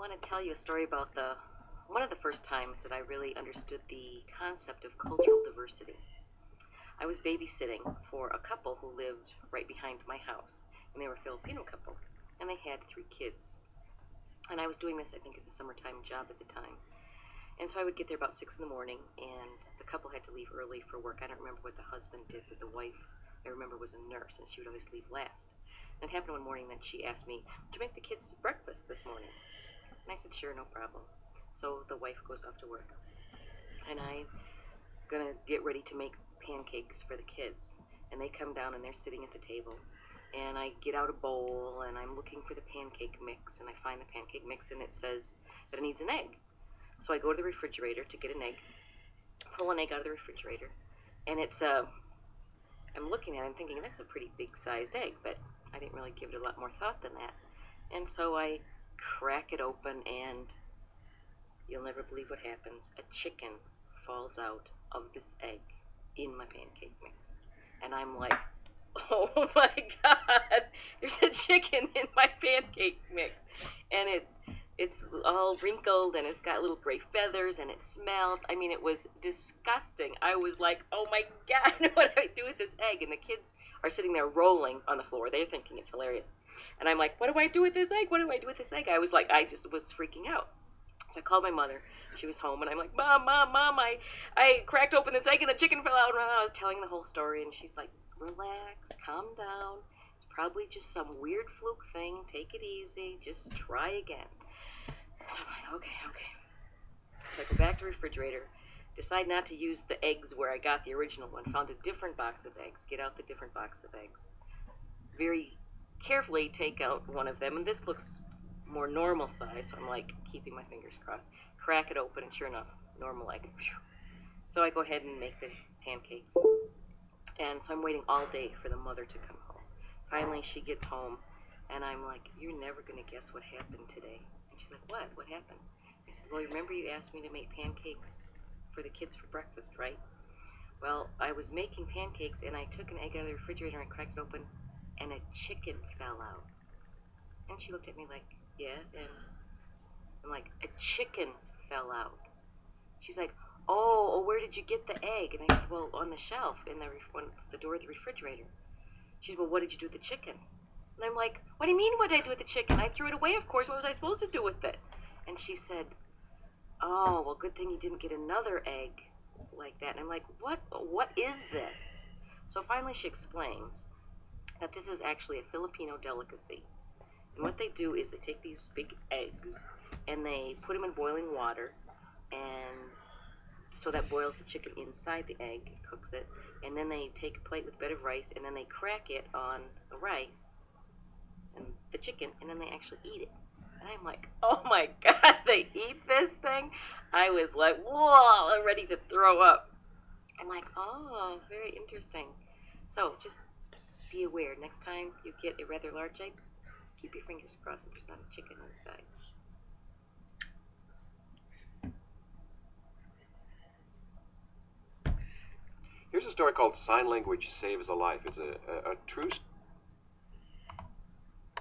want to tell you a story about one of the first times that I really understood the concept of cultural diversity. I was babysitting for a couple who lived right behind my house, and they were a Filipino couple, and they had 3 kids. And I was doing this, I think, as a summertime job at the time. And so I would get there about 6 in the morning, and the couple had to leave early for work. I don't remember what the husband did, but the wife, I remember, was a nurse, and she would always leave last. And it happened one morning that she asked me, "Did you make the kids breakfast this morning?" And I said, "Sure, no problem." So the wife goes off to work, and I'm gonna get ready to make pancakes for the kids. And they come down and they're sitting at the table, and I get out a bowl and I'm looking for the pancake mix, and I find the pancake mix and it says that it needs an egg. So I go to the refrigerator to get an egg, pull an egg out of the refrigerator, and I'm looking at it and thinking that's a pretty big sized egg, but I didn't really give it a lot more thought than that. And so I crack it open, and you'll never believe what happens. A chicken falls out of this egg in my pancake mix. And I'm like, oh my God, there's a chicken in my pancake mix. And it's all wrinkled, and it's got little gray feathers, and it smells. I mean, it was disgusting. I was like, oh my God, what do I do with this egg? And the kids are sitting there rolling on the floor. They're thinking it's hilarious. And I'm like, what do I do with this egg? What do I do with this egg? I was like, I just was freaking out. So I called my mother. She was home, and I'm like, Mom, I cracked open this egg and the chicken fell out. And I was telling the whole story, and she's like, relax, calm down. It's probably just some weird fluke thing. Take it easy. Just try again. So I'm like, okay. So I go back to the refrigerator, decide not to use the eggs where I got the original one, found a different box of eggs, get out the different box of eggs. Very carefully take out one of them, and this looks more normal size, so I'm like keeping my fingers crossed. Crack it open, and sure enough, normal egg. So I go ahead and make the pancakes, and so I'm waiting all day for the mother to come home. Finally, she gets home, and I'm like, you're never going to guess what happened today. And she's like, what? What happened? I said, well, remember you asked me to make pancakes for the kids for breakfast, right? Well, I was making pancakes, and I took an egg out of the refrigerator and cracked it open, and a chicken fell out. And she looked at me like, yeah, and I'm like, a chicken fell out. She's like, oh, where did you get the egg? And I said, well, on the shelf in the door of the refrigerator. She said, well, what did you do with the chicken? And I'm like, what do you mean, what did I do with the chicken? I threw it away, of course. What was I supposed to do with it? And she said, oh, well, good thing you didn't get another egg like that. And I'm like, what is this? So finally she explains that this is actually a Filipino delicacy. And what they do is they take these big eggs and they put them in boiling water, and so that boils the chicken inside the egg, cooks it, and then they take a plate with a bed of rice, and then they crack it on the rice and the chicken, and then they actually eat it. And I'm like, oh my God, they eat this thing? I was like, whoa, I'm ready to throw up. I'm like, oh, very interesting. So just be aware, next time you get a rather large egg, keep your fingers crossed if there's not a chicken inside. Here's a story called Sign Language Saves a Life. It's a true